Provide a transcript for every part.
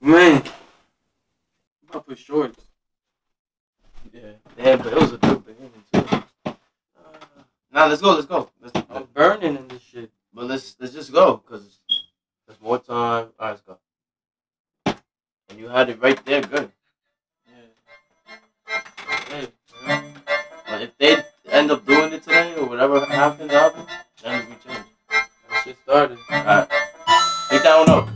Man, I put shorts. Yeah, but it was a good beginning too. Nah, let's go. I'm burning in this shit, but let's just go because there's more time. All right, let's go. And you had it right there, good. Yeah. Hey, but if they end up doing it today or whatever happens, then we change. That shit started. All right, take that one up.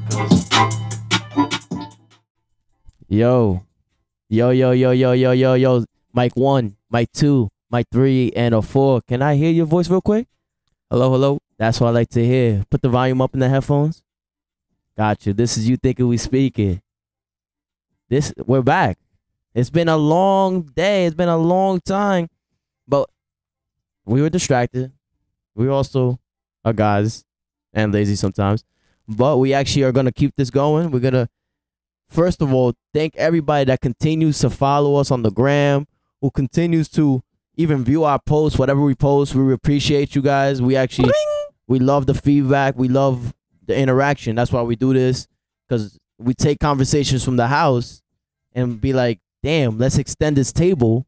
Yo. Mic 1, mic 2, mic 3, and a 4. Can I hear your voice real quick? Hello. That's what I like to hear. Put the volume up in the headphones. Got you. This is You Think It We Speak It. We're back. It's been a long day. It's been a long time. But we were distracted. We also are guys and lazy sometimes. But we actually are going to keep this going. We're going to, first of all, thank everybody that continues to follow us on the gram, who continues to even view our posts, whatever we post. We appreciate you guys. We love the feedback. We love the interaction. That's why we do this, because we take conversations from the house and be like, damn, let's extend this table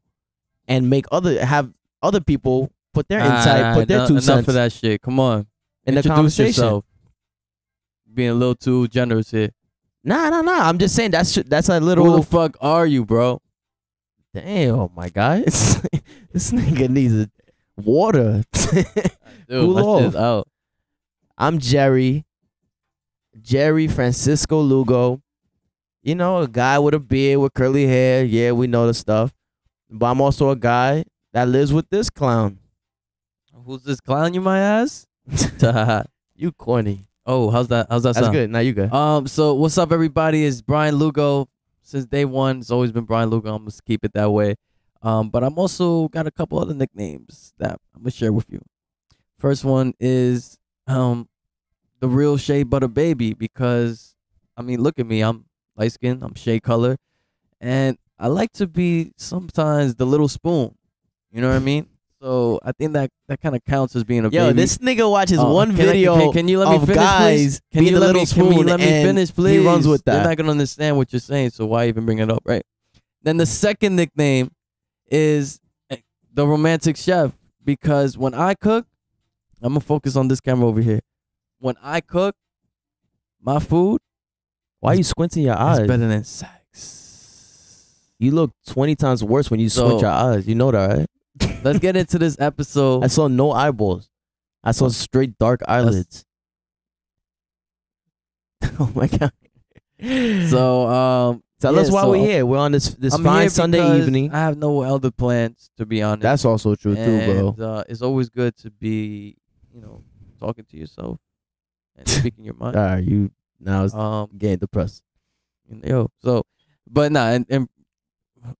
and have other people put their insight, put their 2 cents. Enough of that shit. Come on. In the conversation. Yourself. Being a little too generous here. Nah. I'm just saying that's a little. Who the fuck are you, bro? Damn, my guy. This nigga needs water. Dude, my shit's out. I'm Jeury Francisco Lugo. You know, a guy with a beard with curly hair. Yeah, we know the stuff. But I'm also a guy that lives with this clown. Who's this clown, you might ask? You corny. Oh, how's that sound? That's good. Now you good. So what's up, everybody? It's Brian Lugo. Since day one, it's always been Brian Lugo. I'm gonna keep it that way. But I'm also got a couple other nicknames that I'm gonna share with you. First one is the real Shea Butter Baby, because I mean, look at me. I'm light skinned. I'm shea color, and I like to be sometimes the little spoon. You know what I mean? So I think that kind of counts as being a baby. Yo, this nigga watches one video can you let me of finish, guys please? Can you let me and finish, please? He runs with that. You're not going to understand what you're saying, so why even bring it up, right? Then the second nickname is the romantic chef, because when I cook, I'm going to focus on this camera over here. When I cook, my food... Why are you squinting your eyes? It's better than sex. You look 20 times worse when you squint your eyes. You know that, right? Let's get into this episode. I saw no eyeballs. I saw straight dark eyelids. Oh my god. So tell us why we're here. We're on this fine Sunday evening. I have no other plans, to be honest. That's also true too, bro. It's always good to be, talking to yourself and speaking your mind. All right, you now it's getting depressed. But nah, and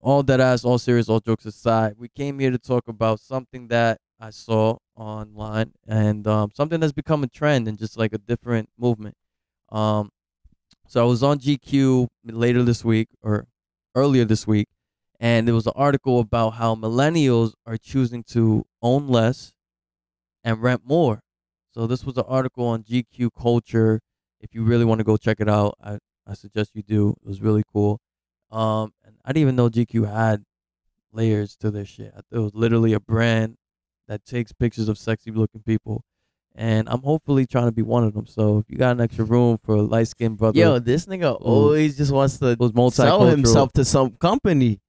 all that ass, all serious, all jokes aside, we came here to talk about something that I saw online, and something that's become a trend and just like a different movement. So I was on GQ earlier this week, and there was an article about how millennials are choosing to own less and rent more. So this was an article on GQ Culture. If you really want to go check it out, I suggest you do. It was really cool. And I didn't even know GQ had layers to their shit. It was literally a brand that takes pictures of sexy looking people, and I'm hopefully trying to be one of them. So if you got an extra room for a light skinned brother, yo, this nigga always just wants to sell himself to some company.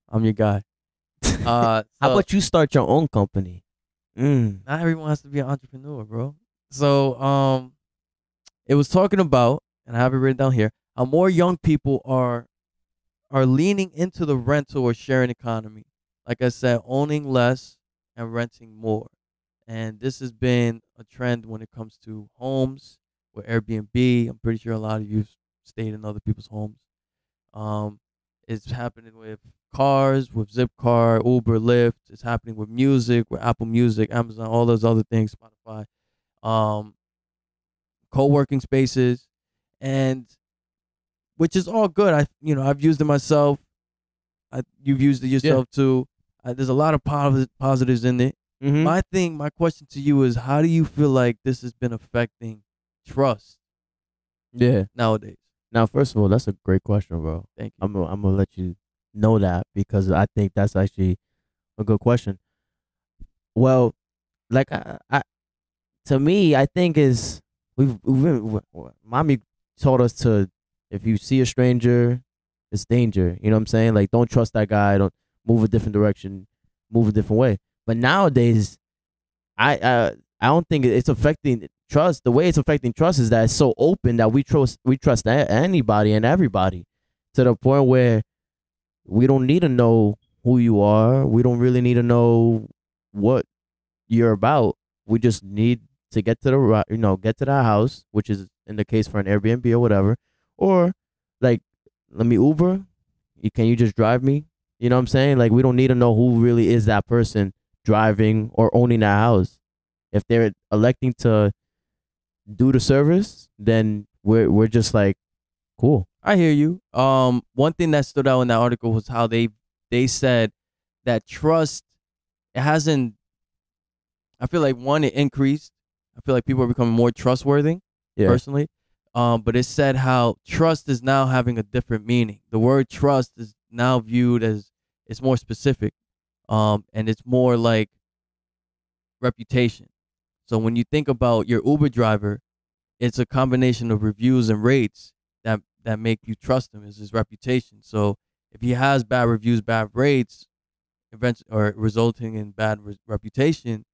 I'm your guy. How about you start your own company? Not everyone has to be an entrepreneur, bro. So it was talking about, and I have it written down here, how more young people are leaning into the rental or sharing economy. Like I said, owning less and renting more. And this has been a trend when it comes to homes with Airbnb. I'm pretty sure a lot of you stayed in other people's homes. It's happening with cars, with Zipcar, Uber, Lyft. It's happening with music, with Apple Music, Amazon, all those other things, Spotify. Co-working spaces, and which is all good. I've used it myself. You've used it yourself too. There's a lot of positives in it. Mm-hmm. My question to you is, how do you feel like this has been affecting trust? Yeah. Nowadays. Now, first of all, that's a great question, bro. Thank you. I'm gonna let you know that because I think that's actually a good question. Well, like to me, I think is mommy taught us to, if you see a stranger, it's danger. You know what I'm saying? Like, don't trust that guy. Don't move a different direction, move a different way. But nowadays, I don't think it's affecting trust. The way it's affecting trust is that it's so open that we trust anybody and everybody to the point where we don't need to know who you are. We don't really need to know what you're about. We just need to get to get to that house, which is in the case for an Airbnb or whatever, or like, let me Uber. Can you just drive me? You know what I'm saying? Like, we don't need to know who really is that person driving or owning that house. If they're electing to do the service, then we're just like, cool. I hear you. One thing that stood out in that article was how they said that trust, it hasn't. I feel like one, it increased. I feel like people are becoming more trustworthy. Yeah. Personally, but it said how trust is now having a different meaning. The word trust is now viewed as, it's more specific, and it's more like reputation. So when you think about your Uber driver, it's a combination of reviews and rates that make you trust him, is his reputation. So if he has bad reviews, bad rates, or resulting in bad reputation,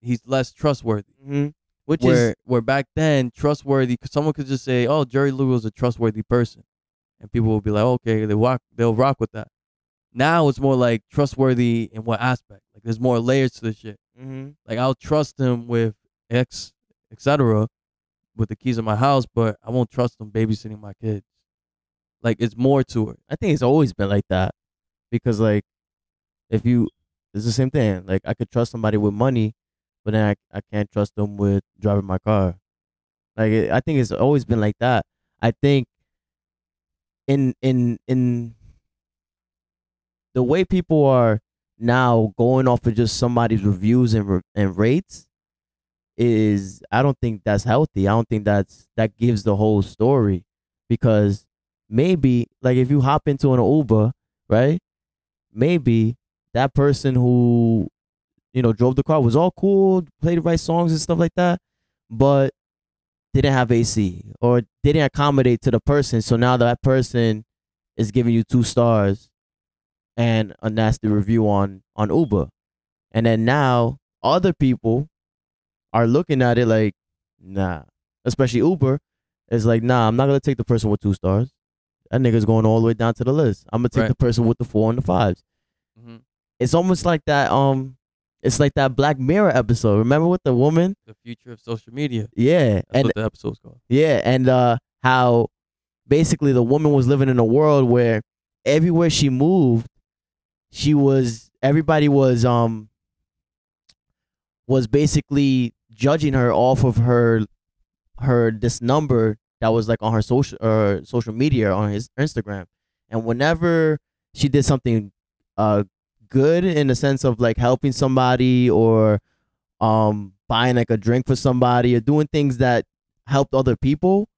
he's less trustworthy. Mm-hmm. Where back then, trustworthy, cause someone could just say, "Oh, Jeury Lugo is a trustworthy person," and people will be like, "Okay, they'll rock with that." Now it's more like trustworthy in what aspect? Like, there's more layers to the shit. Mm-hmm. Like, I'll trust him with X, etc., with the keys of my house, but I won't trust him babysitting my kids. Like, it's more to it. I think it's always been like that because, like, it's the same thing. Like, I could trust somebody with money, but then I can't trust them with driving my car. Like, I think it's always been like that. I think in the way people are now going off of just somebody's reviews and rates is, I don't think that's healthy. I don't think that gives the whole story, because maybe, like, if you hop into an Uber, right? Maybe that person who drove the car was all cool, played the right songs and stuff like that, but didn't have AC or didn't accommodate to the person. So now that person is giving you 2 stars and a nasty review on Uber. And then now other people are looking at it like, nah, especially Uber is like, nah, I'm not going to take the person with 2 stars. That nigga's going all the way down to the list. I'm going to take the person with the 4 and the 5s. Mm-hmm. It's almost like that. It's like that Black Mirror episode. Remember with the woman? The future of social media. Yeah. That's what the episode's called. Yeah. And how basically the woman was living in a world where everywhere she moved, everybody was basically judging her off of her this number that was like on her social media, on his Instagram. And whenever she did something good in the sense of like helping somebody or buying like a drink for somebody or doing things that helped other people,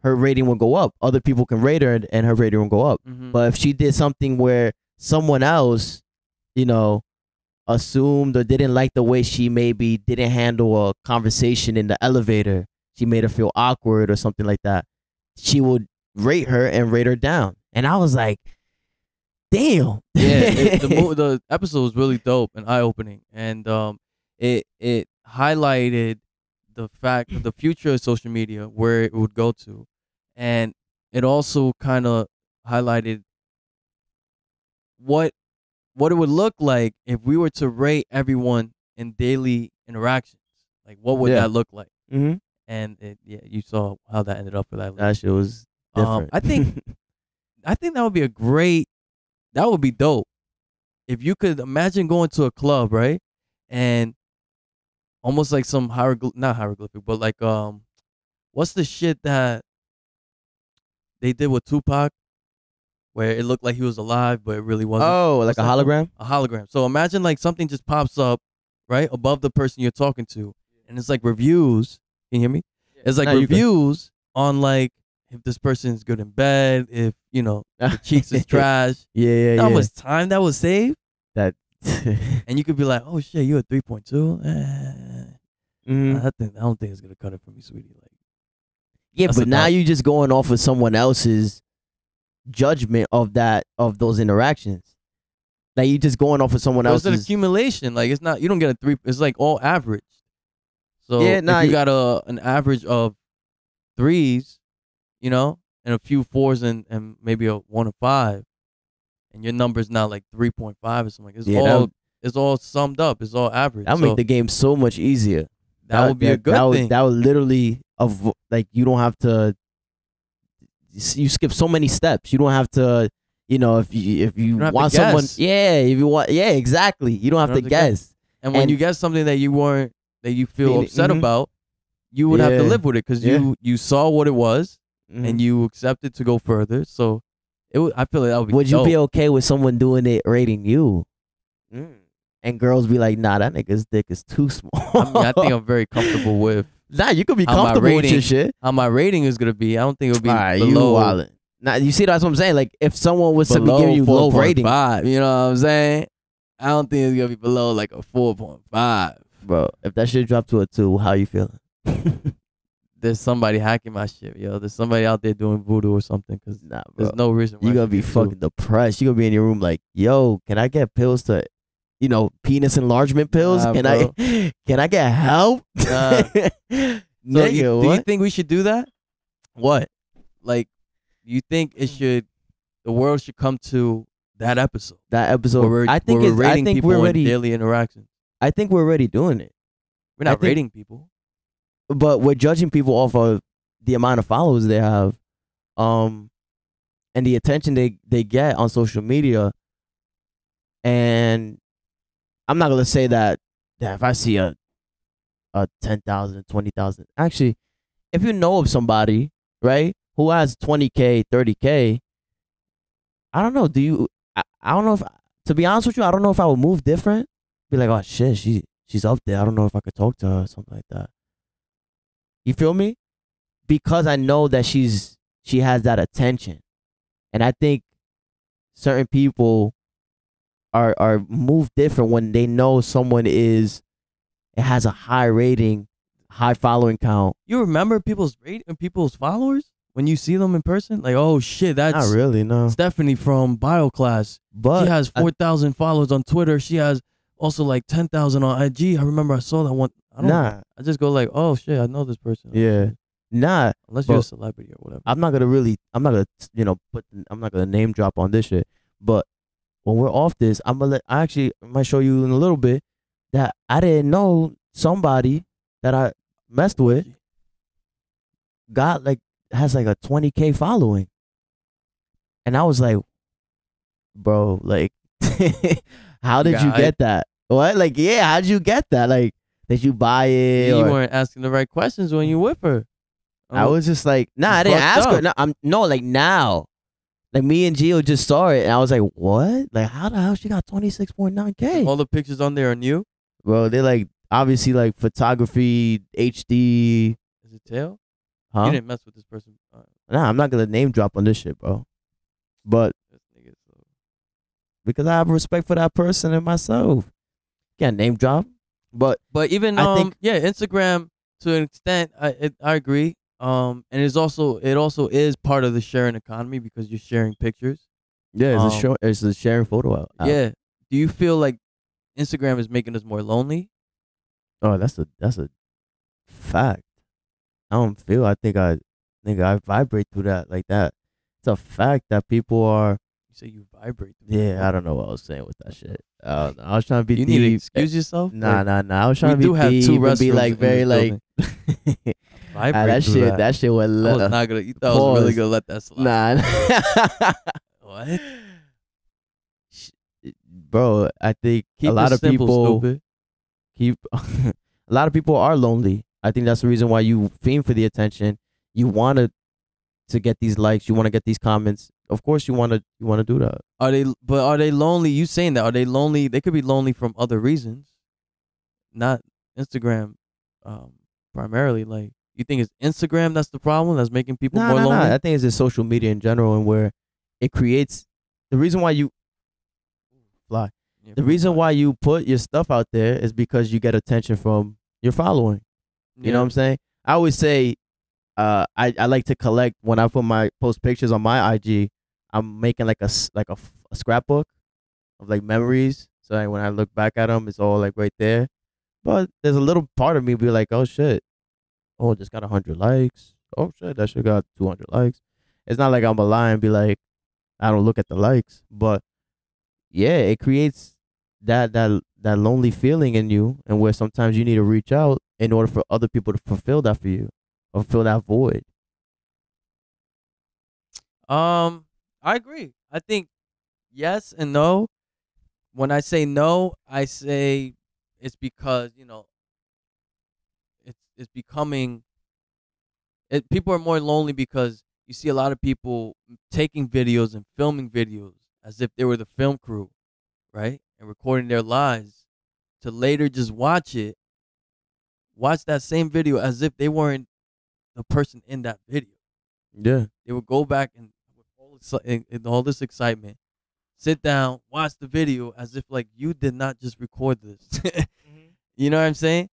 her rating would go up. Other people can rate her and her rating will go up. Mm-hmm. But if she did something where someone else, assumed or didn't like the way she maybe didn't handle a conversation in the elevator, she made her feel awkward or something like that, she would rate her and rate her down. And I was like, damn. Yeah, the episode was really dope and eye-opening, and it highlighted the fact of the future of social media, where it would go to, and it also kind of highlighted what it would look like if we were to rate everyone in daily interactions. Like, what would that look like? Mm-hmm. And you saw how that ended up for that. That shit was different. I think that would be that would be dope. If you could imagine going to a club, right? And almost like some not hieroglyphic, but like, what's the shit that they did with Tupac, where it looked like he was alive, but it really wasn't? Oh, like a hologram? A hologram. So imagine like something just pops up, right, above the person you're talking to, and it's like reviews. Can you hear me? It's like reviews on like if this person is good in bed, if the cheeks is trash. Yeah. How much time that would save? That. And you could be like, oh shit, you a 3.2? I don't think it's gonna cut it for me, sweetie. Like, yeah, but now you're just going off of someone else's judgment of those interactions. Like you just going off of someone else's. It's an accumulation. Like it's not. You don't get a 3. It's like all average. So yeah, if you got an average of 3s, and a few 4s and maybe a 1 or 5, and your number's now like 3.5 or something. It's all summed up. It's all average. That make the game so much easier. That would be a good thing. That would literally like you don't have to. You skip so many steps. You don't have to. If you want someone, if you want, exactly. You don't have to guess. And when you get something that you feel upset about, you would have to live with it because you saw what it was and you accepted to go further. So I feel like that would be. Would you be okay with someone doing it rating you? And girls be like, nah, that nigga's dick is too small. I think I'm very comfortable with. Nah, you could be comfortable with your shit. How my rating is gonna be? I don't think it'll be below. You wildin'. Now you see that's what I'm saying. Like if someone was to be giving you low rating, 5, you know what I'm saying? I don't think it's gonna be below like a 4.5. Bro, if that shit dropped to a 2, how you feeling? There's somebody hacking my shit, yo. There's somebody out there doing voodoo or something. Cause there's no reason why you're gonna be fucking depressed. You're gonna be in your room like, yo, can I get pills to, penis enlargement pills? Can I get help? So do you think we should do that? What? Like, you think the world should come to that episode? I think we're rating people in daily interactions. I think we're already doing it. We're not rating people, but we're judging people off of the amount of followers they have, and the attention they get on social media. And I'm not gonna say that if I see a 10,000, 20,000. Actually, if you know of somebody, right, who has 20K, 30K, I don't know. I don't know if, to be honest with you, I don't know if I would move different. Be like, oh shit, she's up there. I don't know if I could talk to her or something like that. You feel me? Because I know that she has that attention. And I think certain people are moved different when they know someone it has a high rating, high following count. You remember people's followers when you see them in person? Like, oh shit, that's not really, no. Stephanie from bio class. But she has 4,000 followers on Twitter. She has also like 10,000 on IG. I remember I saw that one. I just go like, oh shit, I know this person. Yeah. Nah. Unless you're a celebrity or whatever. I'm not gonna name drop on this shit. But when we're off this, I might show you in a little bit that I didn't know somebody that I messed with has like a 20K following. And I was like, bro, like how did you get that? What? Like, yeah, how did you get that? Like, did you buy it? You weren't asking the right questions when you with her. I was just like, nah, I didn't ask her. No, like now. Like me and Gio just saw it and I was like, what? Like how the hell she got 26.9K? All the pictures on there are new? Bro, they're like obviously like photography, HD. Is it tail? Huh? You didn't mess with this person. Nah, I'm not gonna name drop on this shit, bro. But because I have respect for that person and myself. Can't name drop. But even I think Instagram to an extent, I agree. And it also is part of the sharing economy because you're sharing pictures. Yeah, it's a sharing photo out. Yeah. Do you feel like Instagram is making us more lonely? Oh, that's a fact. I think I vibrate through that like that. It's a fact that people are. You say you vibrate. Yeah, I don't know what I was saying with that shit. I was trying to be deep. You need to excuse yourself? Nah. I was trying to be deep and be like very like. That shit was. I was not gonna. You thought I was really gonna let that slide? Nah. What? Bro, I think a lot of people a lot of people are lonely. I think that's the reason why you fiend for the attention. You want to get these likes. You want to get these comments. Of course, you want to do that. Are they lonely? You saying that? Are they lonely? They could be lonely from other reasons, not Instagram, primarily. Like You think it's Instagram that's the problem that's making people Nah, more lonely? I think it's just social media in general, and where it creates the reason why you fly. Yeah, The reason why you put your stuff out there is because you get attention from your following. You know what I'm saying? I always say, I like to collect when I post pictures on my IG. I'm making like a scrapbook of like memories. So like, when I look back at them, it's all like right there. But there's a little part of me be like, oh shit, oh, just got 100 likes. Oh shit, that shit got 200 likes. It's not like I'm a lie and be like, I don't look at the likes, but yeah, it creates that lonely feeling in you, and where sometimes you need to reach out in order for other people to fulfill that for you, or fill that void. I agree. I think yes and no. When I say no, I say it's because it's becoming. People are more lonely because you see a lot of people taking videos and filming videos as if they were the film crew, right? And recording their lives to later just watch that same video as if they weren't the person in that video. Yeah. They would go back and with all this excitement, sit down, watch the video as if like you did not just record this. You know what I'm saying?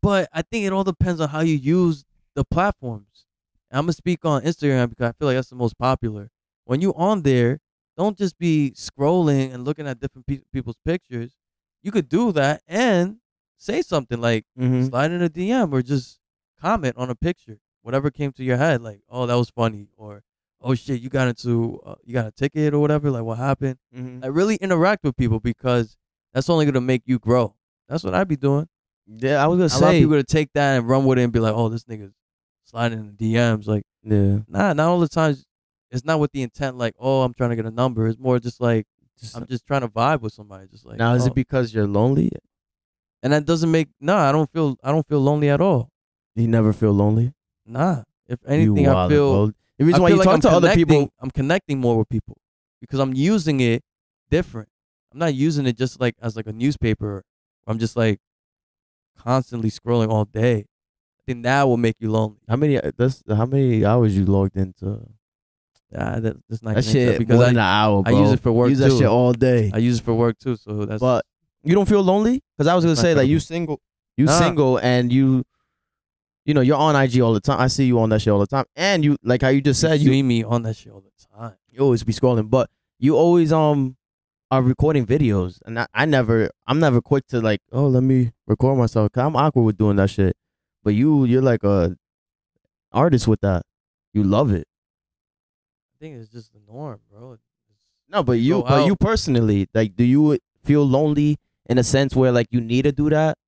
But I think it all depends on how you use the platforms. I'm gonna speak on Instagram because I feel like that's the most popular. When you on there, don't just be scrolling and looking at different people's pictures. You could do that and say something like slide in a DM or just comment on a picture, whatever came to your head, like, oh, that was funny, or oh shit, you got a ticket or whatever, like what happened. Like really interact with people because that's only gonna make you grow. That's what I'd be doing. Yeah, I was gonna say a lot of people gonna take that and run with it and be like, oh, this nigga's sliding in the DMs. Like, yeah, nah, not all the times. It's not with the intent like, oh, I'm trying to get a number. It's more just like I'm just trying to vibe with somebody. Just like, now, is it because you're lonely? And that doesn't make I don't feel lonely at all. You never feel lonely? Nah. If anything, I feel bro. The reason why you like talk to other people, I'm connecting more with people because I'm using it different. I'm not using it just like as like a newspaper. I'm just like constantly scrolling all day. I think that will make you lonely. how many hours you logged into? That's not That shit because more than an hour, bro. I use it for work use too. that shit all day. I use it for work too, so that's. But you don't feel lonely? Because I was gonna say like you single, single, and you're on IG all the time. I see you on that shit all the time, and you like how you just said you see me on that shit all the time. You always be scrolling, but you always are recording videos, and I'm never quick to like, oh, let me record myself. Cause I'm awkward with doing that shit. But you're like a artist with that. You love it. I think it's just the norm, bro. No, but you personally, like, do you feel lonely in a sense where like you need to do that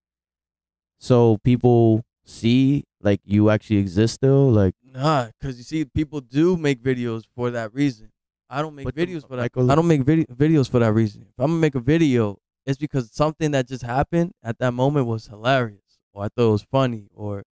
so people see like you actually exist still? Like, nah, because you see, people do make videos for that reason. I don't make videos for that. I don't make videos for that reason. If I'm gonna make a video, it's because something that just happened at that moment was hilarious, or I thought it was funny, or